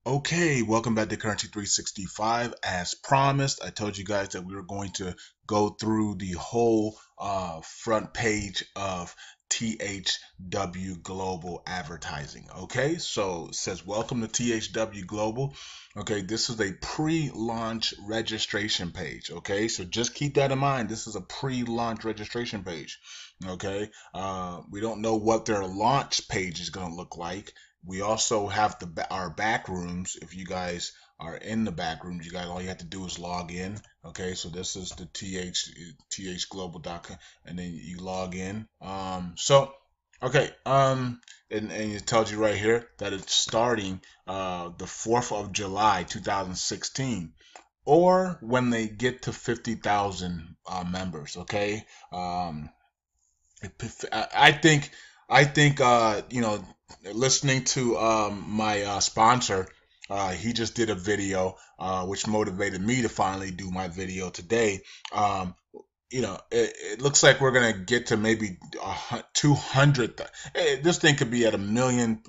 Okay, welcome back to Currency 365. As promised, I told you guys that we were going to go through the whole front page of THW Global Advertising. Okay, so it says, welcome to THW Global. Okay, this is a pre-launch registration page. Okay, so just keep that in mind. This is a pre-launch registration page. Okay, we don't know what their launch page is going to look like. We also have our back rooms. If you guys are in the back rooms, you guys all you have to do is log in. Okay, so this is the thglobal.com, and then you log in. And it tells you right here that it's starting the 4th of July 2016, or when they get to 50,000 members. Okay, I think listening to my sponsor, he just did a video which motivated me to finally do my video today. It looks like we're gonna get to maybe 200. This thing could be at 1 million,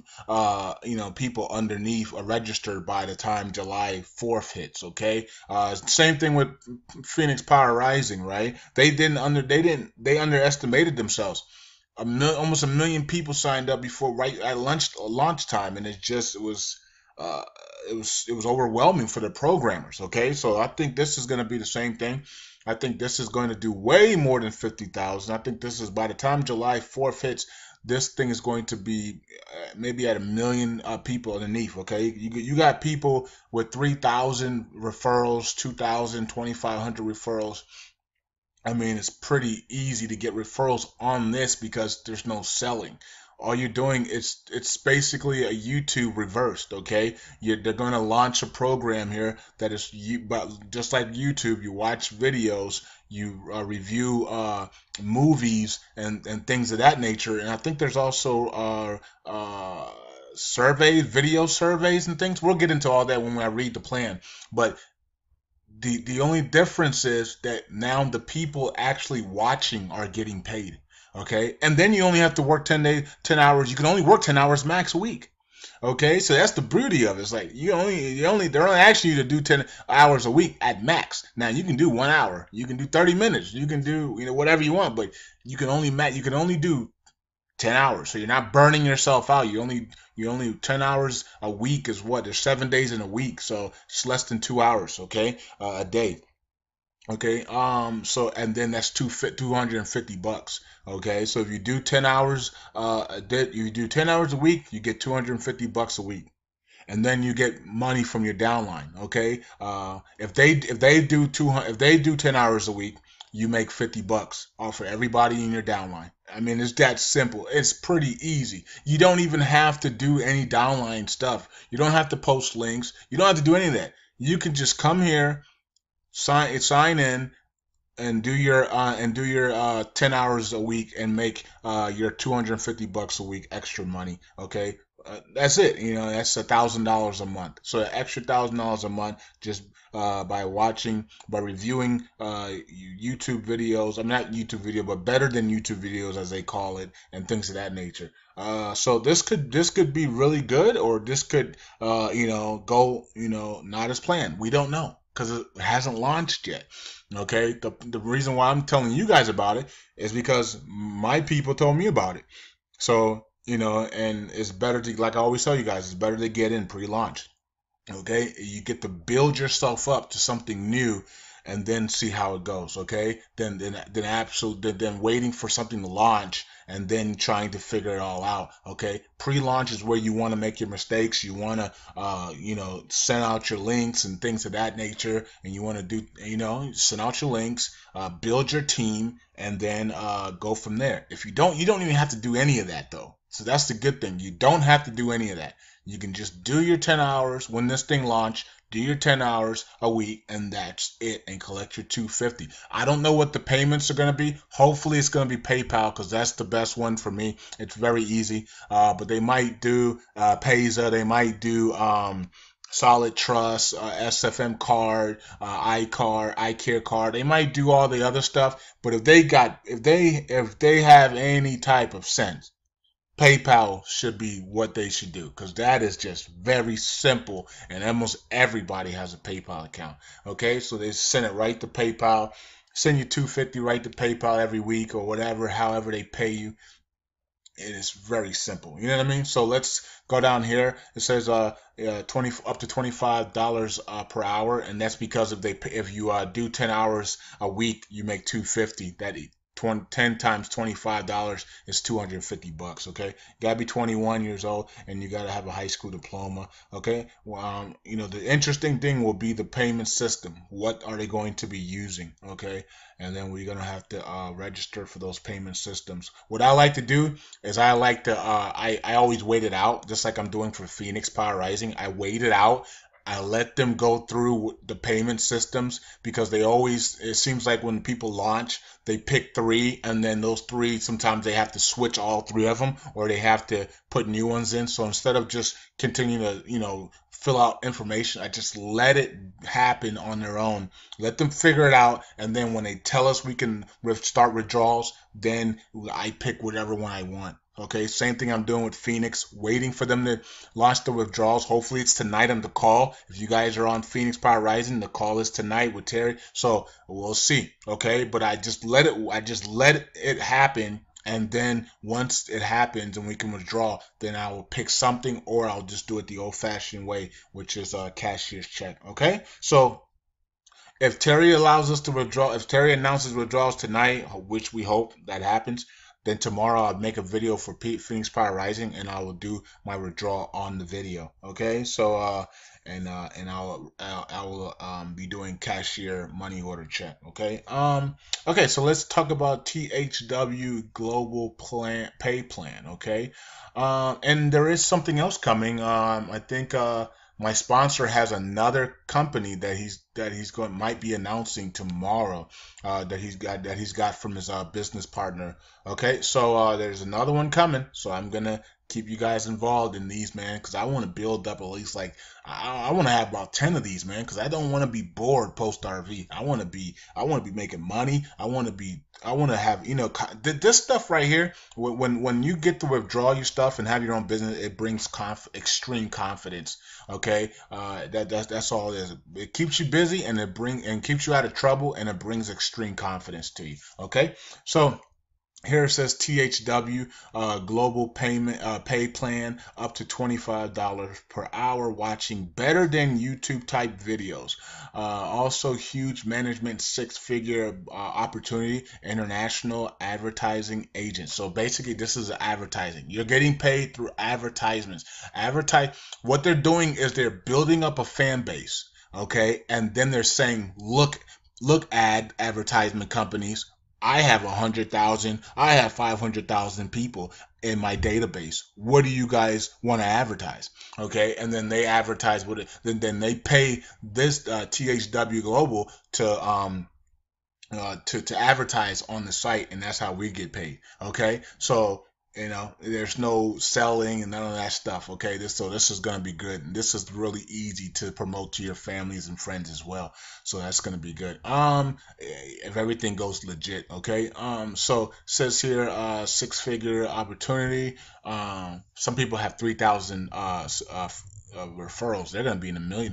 people underneath or registered by the time July 4th hits. Okay, same thing with Phoenix Power Rising, right? They underestimated themselves. Almost 1 million people signed up before right at launch time, and it was overwhelming for the programmers. Okay, so I think this is going to be the same thing. I think this is going to do way more than 50,000. I think this is by the time July 4th hits, this thing is going to be maybe at 1 million people underneath. Okay, you got people with 3,000 referrals, 2,000, 2,500 referrals. I mean, it's pretty easy to get referrals on this because there's no selling. All you're doing is it's basically a YouTube reversed. Okay, they're going to launch a program here that is but just like YouTube, you watch videos, you review movies and things of that nature. And I think there's also surveys, video surveys and things. We'll get into all that when I read the plan, but the only difference is that now the people actually watching are getting paid. Okay, and then you only have to work 10 hours. You can only work 10 hours max a week. Okay, so that's the beauty of it. It's like they're only asking you to do 10 hours a week at max. Now you can do 1 hour, you can do 30 minutes, you can do whatever you want, but you can only do 10 hours. So you're not burning yourself out. You only 10 hours a week is what? There's 7 days in a week, so it's less than 2 hours, okay, a day. Okay, so and then that's 250 bucks. Okay, so if you do 10 hours you do 10 hours a week, you get 250 bucks a week. And then you get money from your downline. Okay, if they do 10 hours a week, you make 50 bucks off for everybody in your downline. I mean, it's that simple. It's pretty easy. You don't even have to do any downline stuff. You don't have to post links. You don't have to do any of that. You can just come here, sign in, and do your 10 hours a week and make your 250 bucks a week extra money. Okay, that's it. That's $1,000 a month. So an extra $1,000 a month just by reviewing YouTube videos. I'm not YouTube video, but better than YouTube videos as they call it, and things of that nature. So this could be really good, or this could go not as planned. We don't know because it hasn't launched yet. Okay, the reason why I'm telling you guys about it is because my people told me about it. So and it's better to, like I always tell you guys, it's better to get in pre-launch. Okay, you get to build yourself up to something new and then see how it goes. Okay, then waiting for something to launch and then trying to figure it all out. Okay, pre-launch is where you want to make your mistakes. You want to send out your links and things of that nature, and you want to do send out your links, build your team, and then go from there. If you don't even have to do any of that though. So that's the good thing. You don't have to do any of that. You can just do your 10 hours when this thing launch, do your 10 hours a week, and that's it, and collect your 250. I don't know what the payments are going to be. Hopefully it's going to be PayPal because that's the best one for me. It's very easy. But they might do Payza. They might do Solid Trust, SFM card, iCare card. They might do all the other stuff. But if they have any type of sense, PayPal should be what they should do, because that is just very simple, and almost everybody has a PayPal account. Okay, so they send it right to PayPal, send you $250 right to PayPal every week or whatever, however they pay you. It is very simple. You know what I mean? So let's go down here. It says 20 up to $25 per hour, and that's because if you do 10 hours a week, you make 250. That 10 times $25 is $250. Okay, you gotta be 21 years old, and you gotta have a high school diploma. Okay, you know, the interesting thing will be the payment system. What are they going to be using? Okay, and then we're gonna have to register for those payment systems. What I like to do is I like to I always wait it out, just like I'm doing for Phoenix Power Rising. I wait it out. I let them go through the payment systems, because they always, it seems like when people launch, they pick three, and then those three, sometimes they have to switch all three of them, or they have to put new ones in. So instead of just continuing to, you know, fill out information, I just let it happen on their own. Let them figure it out, and then when they tell us we can start withdrawals, then I pick whatever one I want. Okay, same thing I'm doing with Phoenix, waiting for them to launch the withdrawals. Hopefully it's tonight on the call. If you guys are on Phoenix Power Rising, the call is tonight with Terry. So we'll see. Okay, but I just let it happen, and then once it happens and we can withdraw, then I will pick something, or I'll just do it the old-fashioned way, which is a cashier's check. Okay, so if Terry allows us to withdraw, if Terry announces withdrawals tonight, which we hope that happens, then tomorrow I'll make a video for Phoenix Power Rising, and I will do my withdrawal on the video. Okay, so and I will be doing cashier money order check. Okay, okay, so let's talk about THW Global Pay Plan. Okay, and there is something else coming. I think my sponsor has another company that he's going might be announcing tomorrow, that he's got from his business partner. Okay, so there's another one coming. So I'm gonna keep you guys involved in these, man, because I want to build up at least, like, I want to have about 10 of these, man, because I don't want to be bored post RV. I want to be making money. I want to have, you know, this stuff right here. When you get to withdraw your stuff and have your own business, it brings extreme confidence. Okay, that's all it is. It keeps you busy, and it keeps you out of trouble, and it brings extreme confidence to you. Okay, so here it says THW global pay plan, up to $25 per hour, watching better than YouTube type videos. Also huge management, six-figure opportunity, international advertising agent. So basically this is advertising. You're getting paid through advertisements. What they're doing is they're building up a fan base. Okay, and then they're saying, look, advertisement companies, I have 100,000, I have 500,000 people in my database. What do you guys want to advertise? Okay, and then they advertise with it. Then they pay this THW Global to advertise on the site, and that's how we get paid. Okay, so you know, there's no selling and none of that stuff. Okay, this is gonna be good. And this is really easy to promote to your families and friends as well. So that's gonna be good. If everything goes legit. Okay. So it says here, six-figure opportunity. Some people have 3,000 referrals. They're gonna be in a million.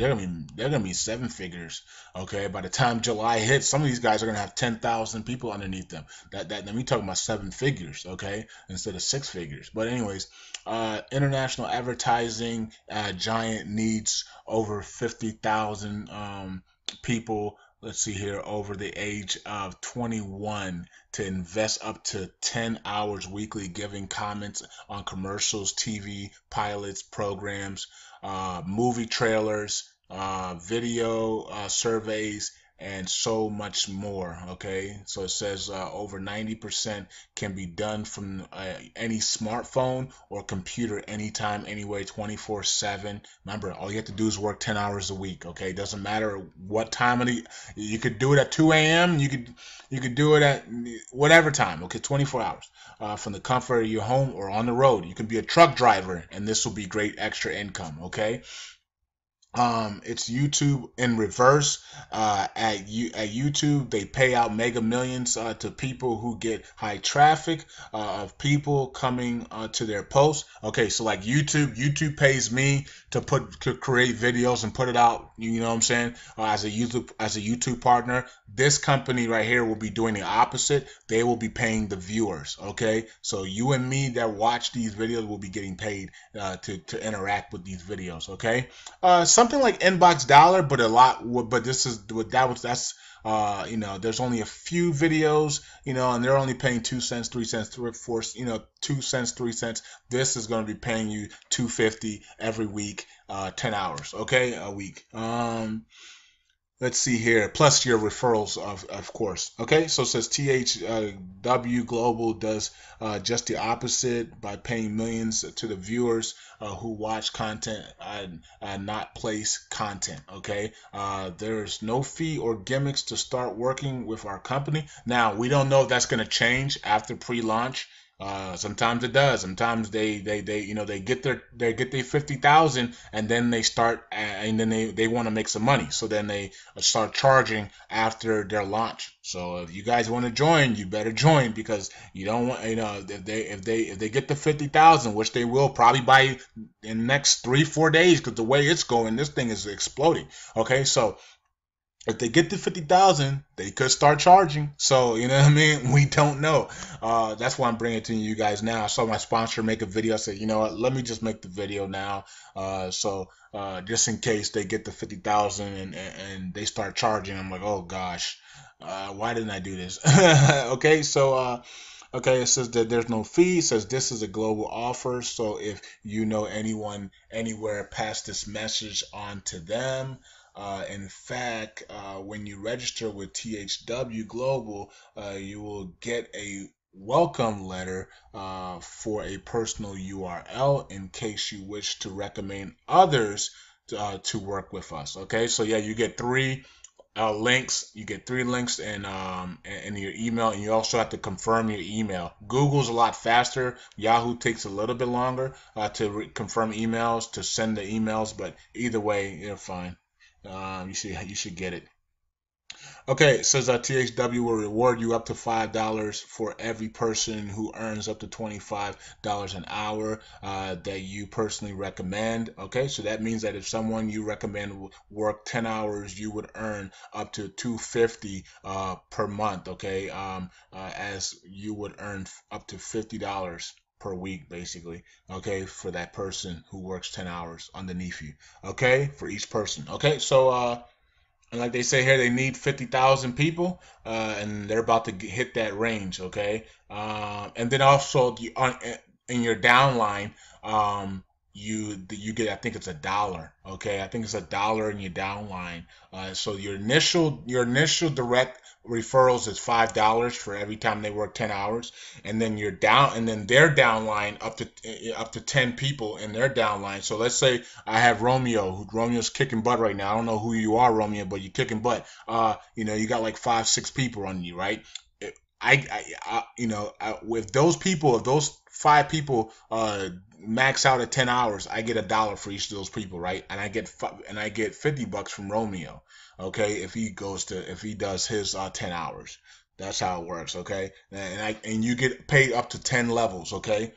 They're gonna be seven figures. Okay, by the time July hits, some of these guys are gonna have 10,000 people underneath them. Let me talk about seven figures, okay, instead of six figures. But anyways, international advertising giant needs over 50,000 people. Let's see here, over the age of 21 to invest up to 10 hours weekly, giving comments on commercials, TV pilots, programs, movie trailers, video surveys, and so much more. Okay, so it says over 90% can be done from any smartphone or computer, anytime, anywhere, 24/7. Remember, all you have to do is work 10 hours a week. Okay, it doesn't matter what time of the, you could do it at 2 a.m. You could do it at whatever time. Okay, 24 hours from the comfort of your home or on the road. You can be a truck driver, and this will be great extra income. Okay. It's YouTube in reverse. At YouTube, they pay out mega millions to people who get high traffic of people coming to their posts. Okay, so like YouTube pays me to create videos and put it out. You know what I'm saying? As a YouTube partner, this company right here will be doing the opposite. They will be paying the viewers. Okay, so you and me that watch these videos will be getting paid to interact with these videos. Okay. Something like inbox dollar, but a lot. But this is what that was. That's there's only a few videos, and they're only paying 2 cents, 3 cents, 4, 2 cents, 3 cents. This is going to be paying you 250 every week, 10 hours, okay, a week. Let's see here. Plus your referrals, of course. Okay, so it says THW Global does just the opposite by paying millions to the viewers who watch content and not place content. Okay, there's no fee or gimmicks to start working with our company. Now we don't know if that's going to change after pre-launch. Sometimes it does. Sometimes they get their 50,000 and then they start and then they want to make some money. So then they start charging after their launch. So if you guys want to join, you better join because you don't want if they get the 50,000, which they will probably by in the next 3-4 days because the way it's going, this thing is exploding. Okay, so if they get to 50,000, they could start charging. So, you know what I mean? We don't know. That's why I'm bringing it to you guys now. I saw my sponsor make a video. I said, you know what? Let me just make the video now. Just in case they get to 50,000 and they start charging, I'm like, oh gosh, why didn't I do this? Okay, so okay, it says that there's no fee. It says this is a global offer. So if you know anyone anywhere, pass this message on to them. In fact, when you register with THW Global, you will get a welcome letter for a personal URL in case you wish to recommend others to work with us. Okay, so yeah, you get three links. You get 3 links in your email, and you also have to confirm your email. Google's a lot faster. Yahoo takes a little bit longer to confirm emails, to send the emails, but either way, you're fine. You should get it. Okay, it says THW will reward you up to $5 for every person who earns up to $25 an hour that you personally recommend. Okay, so that means that if someone you recommend work 10 hours, you would earn up to $250 per month. Okay, as you would earn up to $50 per week, basically. Okay, for that person who works 10 hours underneath you. Okay, for each person. Okay, so and like they say here, they need 50,000 people, and they're about to hit that range. Okay, and then also in your downline, you get, I think it's $1. Okay, I think it's $1 in your downline. So your initial direct referrals is $5 for every time they work 10 hours, and then their downline up to 10 people in their downline. So let's say I have Romeo's kicking butt right now. I don't know who you are, Romeo, but you're kicking butt. You got like 5-6 people on you, right? With those people, if those 5 people max out at 10 hours, I get $1 for each of those people, right? And I get $50 from Romeo, okay? If he does his 10 hours, that's how it works, okay? And you get paid up to 10 levels, okay?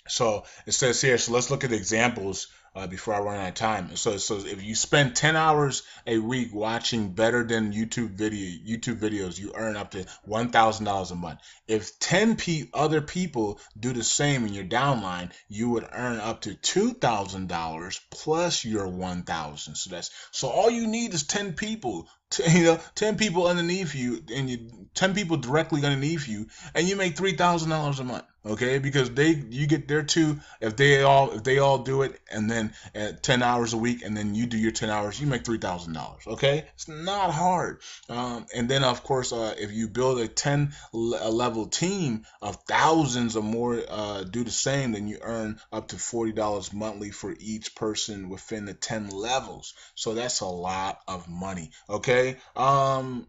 So it says here, so let's look at the examples before I run out of time. So if you spend 10 hours a week watching better than YouTube videos, you earn up to $1,000 a month. If 10 other people do the same in your downline, you would earn up to $2,000 plus your 1,000. So all you need is 10 people. 10 people underneath you, and 10 people directly underneath you, and you make $3,000 a month. Okay, because you get there too. If they all do it, and then at 10 hours a week, and then you do your 10 hours, you make $3,000. Okay, it's not hard. And then of course, if you build a 10 level team of thousands or more do the same, then you earn up to $40 monthly for each person within the 10 levels. So that's a lot of money. Okay. okay?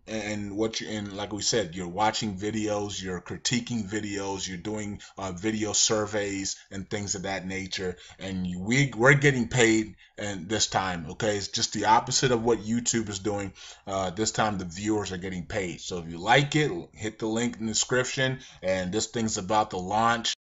And what you and like we said, you're watching videos, you're critiquing videos, you're doing video surveys and things of that nature, and we're getting paid. And this time, okay, it's just the opposite of what YouTube is doing. This time the viewers are getting paid. So if you like it, hit the link in the description. And this thing's about to launch.